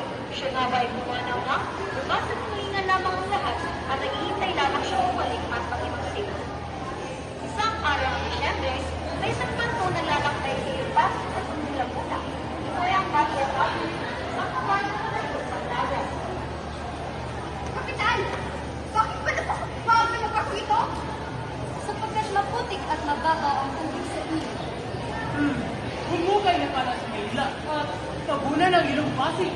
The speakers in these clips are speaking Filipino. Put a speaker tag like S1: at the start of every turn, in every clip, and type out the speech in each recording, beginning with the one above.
S1: ngunit siya nga ba ay pumanaw na? Bukas at huminga lamang ang lahat at naghihintay lamang siya bumalik at pag-imagsig. Isang araw ng Disyembre, may isang panto na lalakbay sa Irpas at sumula-mula. Ito ay ang Batya-Batya, isang kabayan na nalito sa dagat.
S2: Kapitan! Bakit ba napakapagpagal na barko ito? Sapagkat maputik at mababaw ang tubig sa ilog.
S3: Humukay na pala sa Maynila at tabunan ang ilong Pasig.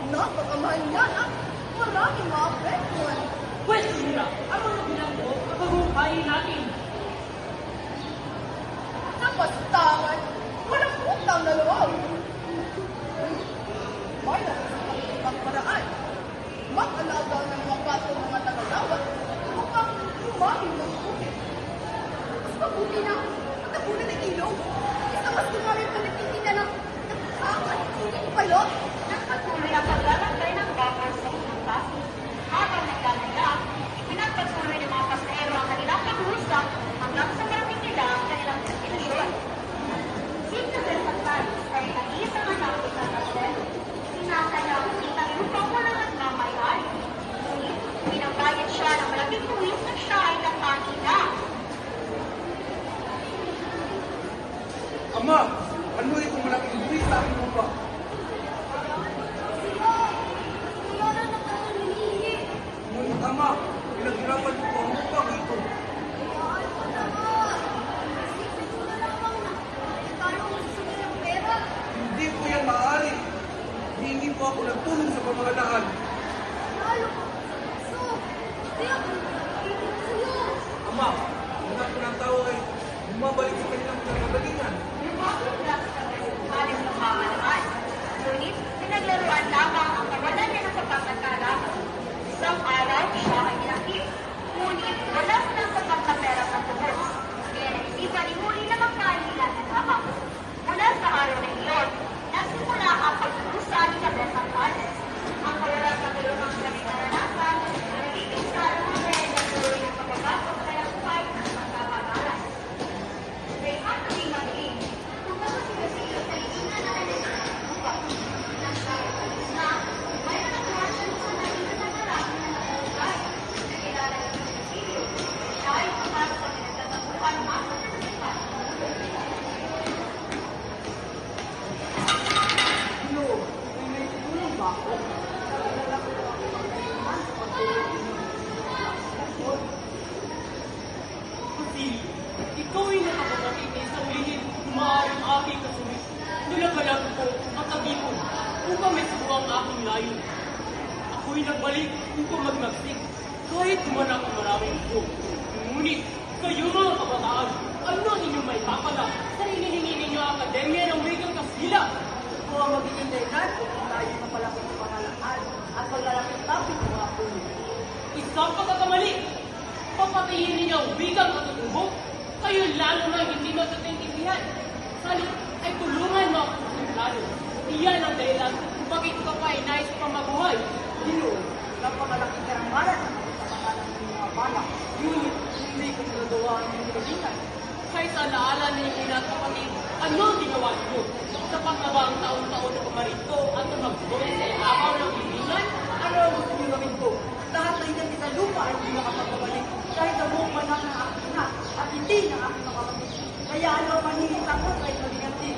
S2: Napakamahal yan at maraming mga petrol.
S3: Pwede nila ang mga bilanggo kapag hukayin natin.
S2: Napastangan! Walang utang na loob! May nakasipang paraan. Mag-alaga ng mga baso mga tagalawan upang lumahing ng tubig. Mas mabuti na matabunan ng ilog. Isa mas dumami pa nagtitinda ng nakakatinig balot.
S1: Nagpatuloy ang paglalakbay ng barko sa unang Pasig. Habang naglalaya, ipinagpatuloy ng mga pasahero ang kanilang paghusa hanggang sa marating nila ang kanilang destinasyon. Si Isabel Pagtalis ay nag-iisang anak ni San Rafael. Sinasaya ang kitang lupang walang nagmamayari. Ngunit, pinagbayad siya ng malaking buwis na siya ay natangi na.
S4: Ama, ano itong malaking buwis sa aking lupa?
S2: Wala na kami hinihingi.
S4: Ngunit ama, pinaghirapan ko ang lupa ito.
S2: Hayaan mo naman. Isipin mo na lamang na paano masusunod ang pera.
S4: Hindi po yan maaari. Hihingi po ako ng tulong sa pamahalahan.
S2: Lalo ka sa puso. Hindi ako nagkakailan sa'yo.
S4: Ama, ang anak ko ng tao ay bumabalik sa kanilang pinagagalingan.
S1: Lumapit na sa kanilang ng pamahalaan. Ngunit, pinaglaruan lamang ang kawalan niya ng pagkakalaman. Isang araw, siya ay inakit. Ngunit, wala silang sapat na pera sa tubos. Kaya naisipan ni Huli na magkailan na lamang. Mula sa araw na iyon, nagsimula ang pagkukusa ni Isabel Pagtalis. Ang kawalan sa tulungang siya may naranasan, nagiging sarang ng tuloy ng pagkakasok sa buhay ng magkakagalan. May hatuling maging, kung magkasigasilo sa itingan na nalilita ng buka. Nagkakalis na, may nakakuhasan sa nalilita na marami na nakakagay. Nakilala ng Sigasilyo. Siya ay pumasok sa pinagtatapuan masa na nasipan.
S4: Ano, may tulong ba ako?
S3: Kasi ikaw ay nakapagdating sa ulihim maaaring aking kasulis. Nilagalag ko ang tabipon upang may subuang aking layo. Ako'y nagbalik upang magmagsik kahit dumanak ang maraming ito. Ngunit kayo mga kabataan, ano ang inyong may papala sa hinihingi ninyo ang akademya ng Wigang Kastila?
S5: Ito ang magiging dahilan kung tayo na pala sa pangalakaan at paglalapit tapit ng mga puno.
S3: Isang pagkakamali. Papatayin ninyo ang bigang katutubok. Kayo lalo na hindi matatintindihan. Salit ay tulungan mo ako sa simplado. Iyan ang dahilan kung bakit ka pa ay nais pang mabuhay.
S5: Dino, napakalaking karangalan ang pagkakamalan ng mga bala. Ngunit, hindi ko nagagawa ang inyong kagitan.
S3: Kahit sa alaala ninyo na kapatid, ano ang ginawa niyo? Sapat na ba ang taon-taon na pumarito at magbuhay sa ilabaw ng hilingan?
S5: Ano ang gusto niyo gawin ko? Lahat ng inyong sa lupa ay hindi nakapagpabalik. Kahit ang buong banal ng aking ina at hindi ng aking kapatid. Kaya ano ang manihita ko sa inyong liganti?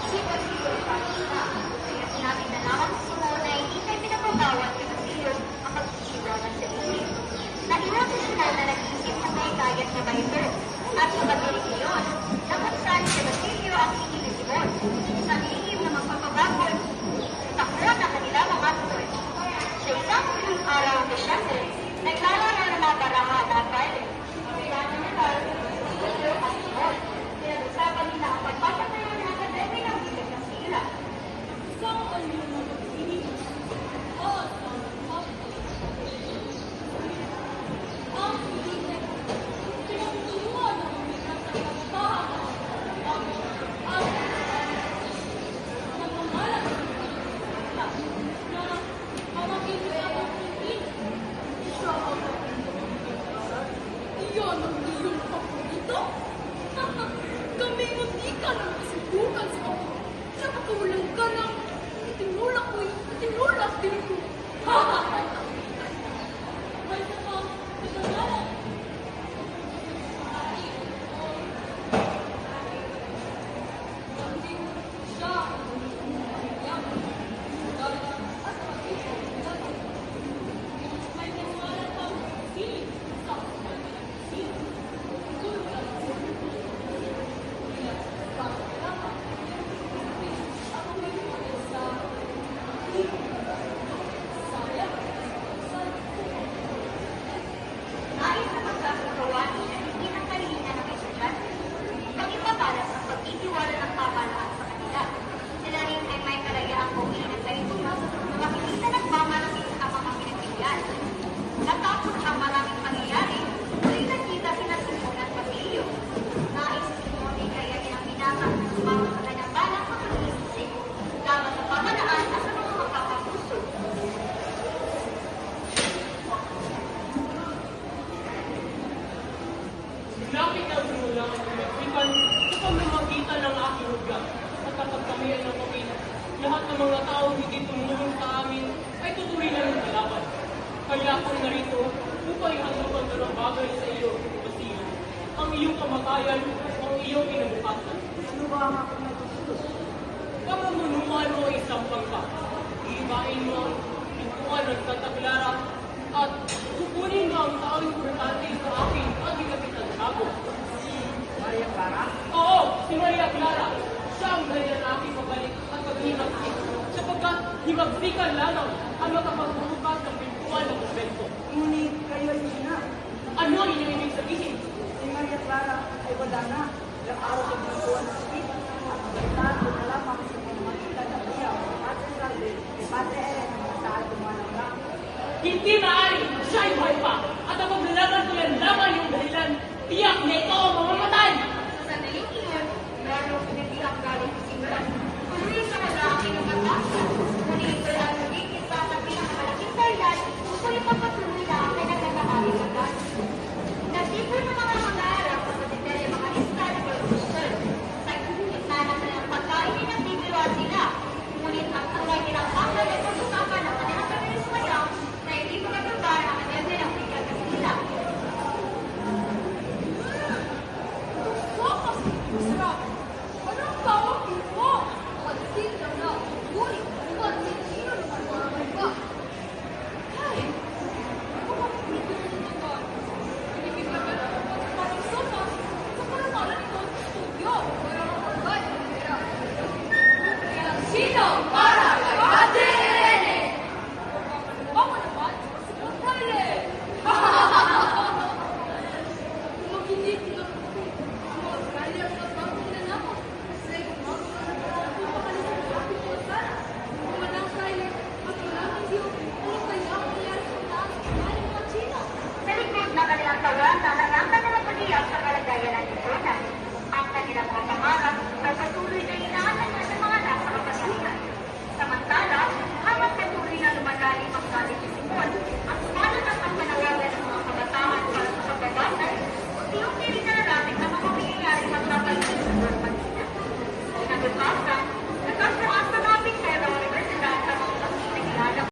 S1: Si Castillo ay parang na. Kaya sinabi na lamang si Simon na hindi tayo pinapagawan kay Castillo ang pagsisigla ng sarili. Nahirapan siya na nag-isip sa may kayat na ba ito. At sa pagdirig iyon, napansan si Castillo ang hingin ni Simon. Sa lihim na magpapabagon, takbo na kanila
S2: kapatid ko.
S1: Nais na magkakagawa niya hindi ng kahilingan ng estudyante. Pag-ipabalas ang pagtitiwala ng pamahalaan sa kanila. Sila rin ay may kalayaang gawin ang kaitulong mga hindi na nagmamalaki sa mga pinagpilian. Natapos ang maraming pangyayari, tuloy nakita sila Simon at Basilio. Nais si Simon ay kaya nilang binatang sumama sa kanyang balak sa pag-iisip laban sa pamahalaan at sa mga magpapapuso.
S3: Lapit ang simula ang pinagsipan sa pamamagitan ng aking hugas. At kapag kami ay nakapit, lahat ng mga tao hindi tumulong sa amin ay tutuloy na ng kalaban. Kaya ako narito upang ihandukan ka ng bagay sa iyo, Basilio. Ang iyong kamatayan, ang iyong kinabukasan.
S5: Ano ba ang aking natutunan?
S3: Pamamunuan mo ang isang pangka. Iibain mo ang pintuan ng Santa Clara at kukunin mo ang taong importante sa akin at ikapitan ako.
S5: Maria Clara?
S3: Oo, si Maria Clara. Siya ang dahilan na aking pabalik at paghihimagsik. Sapagkat himagsikan lamang ang makapagbubukas ng pintuan ng kumbento.
S5: Ngunit kayo ay sina.
S3: Ano ang inyong ibig sabihin?
S5: Si Maria Clara ay wala na. Ilang araw sa buwan ng sakit. At balitaan ko na lamang sa pamamagitan ng iyaw at sa salve ni Padre Eren ang masahal tumanang lang.
S3: Hindi maaari! Siya ay buhay pa! At ang maglalaman ko yan lamang yung dahilan, tiyak na ito ang mamamatay!